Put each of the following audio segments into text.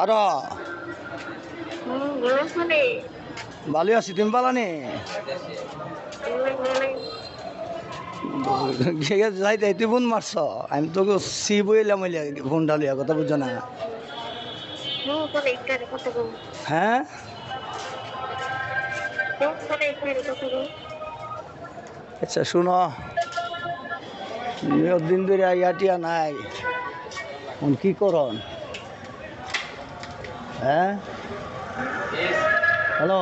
আরো বলছি ভালো আছি, তুমি পালানি যাইতে তুই ফোন মারছ, আমি তোকে সি বইলাম ফোন ডালিয়া কথা বুঝছো না। হ্যাঁ আচ্ছা শুনো, দিন ধরে ইয়াটিয়া নাই, কি করন? হ্যাঁ হ্যালো,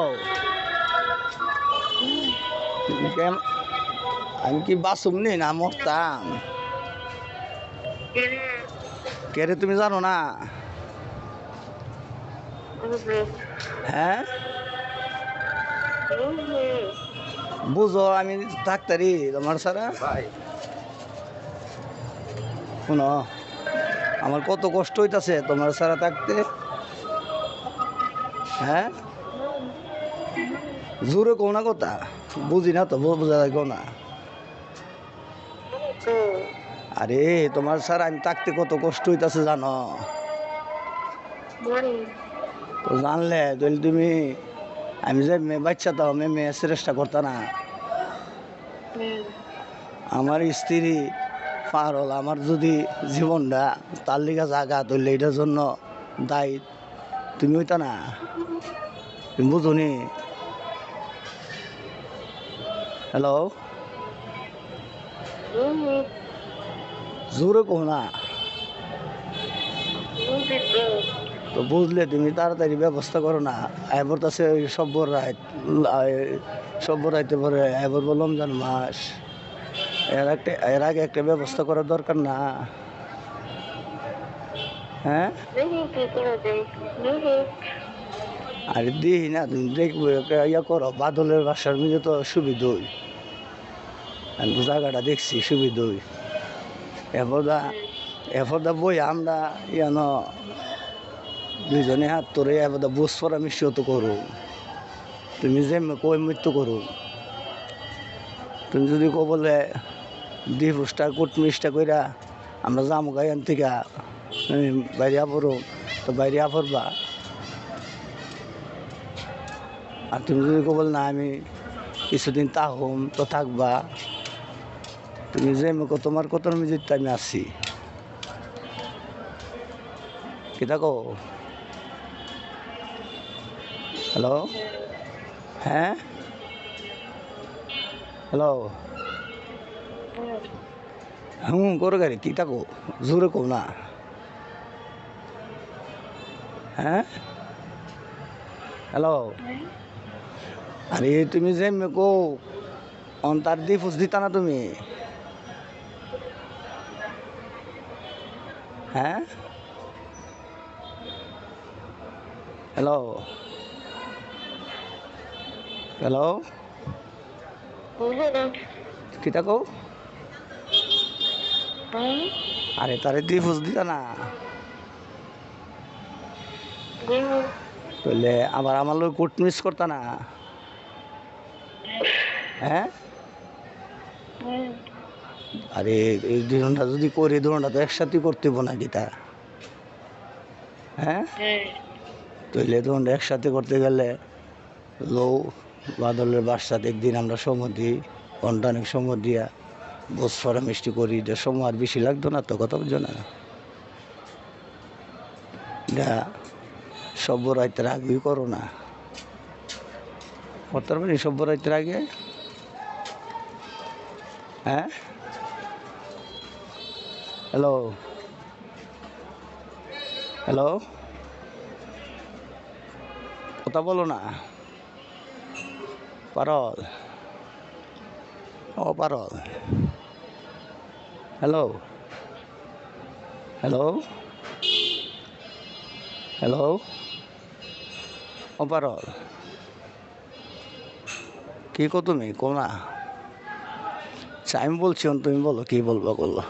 আমি কি বাসুম নি না মরতাম? কে রে তুমি জানো না? হ্যাঁ বুঝো আমি ডাক্তারি তোমার সারা শুনো, আমার কত কষ্ট হইতাছে তোমার সারা থাকতে। হ্যাঁ জোরে কো না কথা, বুঝি না তো বোঝা যায় না। আরে তোমার স্যার আমি থাকতে কত কষ্ট হইতাছে জানো তো? জানলে তাহলে তুমি, আমি যে বাচ্চা তো মেয়ে চেষ্টা করতা না। আমার স্ত্রী পার হল, আমার যদি জীবনটা তার লিগা জাগা ধরলে এটার জন্য দায়ী তুমি হইতা না? তুমি বুঝুনি? হ্যালো, জোরে কো না তো, বুঝলে তুমি তাড়াতাড়ি ব্যবস্থা করো না। এবার তো আছে সব্বর রাত, সব্বর রাইতে পরে এবার বললাম জান মাস, এর আগে একটা ব্যবস্থা করার দরকার না? হ্যাঁ আরে দিই না, তুমি দেখবো ইয়া করো, বাদলের বাসার মিলে তো সুবিধই, আমি তো জায়গাটা দেখছি সুবিধই। এফরদা বই আমরা ইয়ান দুইজনে হাত তোরে এবার বুঝ পরামর্শ তো করো, তুমি যে কই মৃত্যু করো। তুমি যদি কো বলে ডিভোর্সটা কুটমিসটা কইরা আমরা যাবো গাইন থেকে বাইরে পড়ো, তো বাইরে পড়বা। আর তুমি যদি কো বল না আমি কিছুদিন তাহম তো থাকবা, তুমি যে তোমার কত মিজিতে আমি আছি কি থাকো। হ্যালো, হ্যাঁ হ্যালো, করো গাড়ি কি থাকো, জোরে কো না। হ্যাঁ হ্যালো, আরে তুমি যে কো অন্তার দি ফুস দিতা না তুমি? হ্যাঁ হ্যালো, হ্যালো, কি থাকো? আরে তারে দি ফুস দিতা না? তাহলে আবার আমার লোক কোর্ট মিস করতা না? হ্যাঁ আরে এই দুজনটা যদি করি, দুজনটা তো একসাথে করতে হবো না গীতা। হ্যাঁ তাহলে দুজনটা একসাথে করতে গেলে লৌ বাদলের বাসাতে একদিন আমরা সময় দিই, ঘন্টানেক সময় দিয়া বোস ফরা মিষ্টি করি, এটা সময় আর বেশি লাগতো না তো, কথা বুঝছো না? এটা সভ্য রাইতের আগেই করো না, করতে পারি সভ্য রাইতের আগে। হ্যাঁ হ্যালো, হ্যালো, কথা বলো না পারল, ও পারল। হ্যালো হ্যালো, হ্যালো, ও পারল, কী কো তুমি কো না? আচ্ছা আমি বলছি তুমি বলো কী বলবো করলো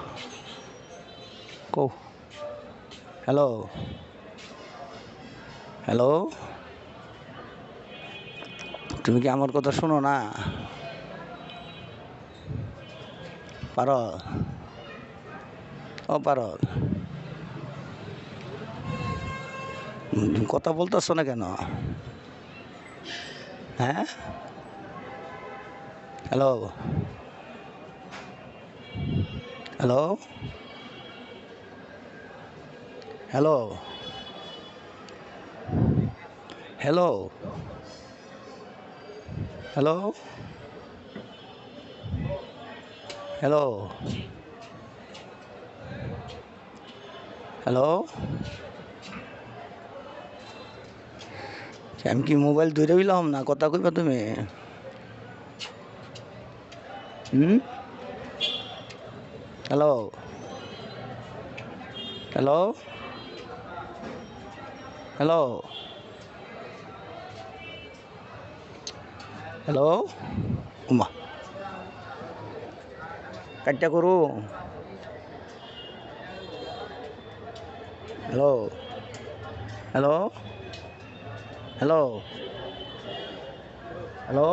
কো। হ্যালো হ্যালো, তুমি কি আমার কথা শোনো না? পারল, ও পারল, কথা বলতেছো না কেন? হ্যাঁ, hello, hello, hello, hello, hello, hello, hello. আমি কি মোবাইল ধরে হইলাম না কথা কইবা তুমি? হুম, হ্যালো, হ্যালো, হ্যালো, হ্যালো, উমা কাটটা করু। Hello, hello, hello, hello.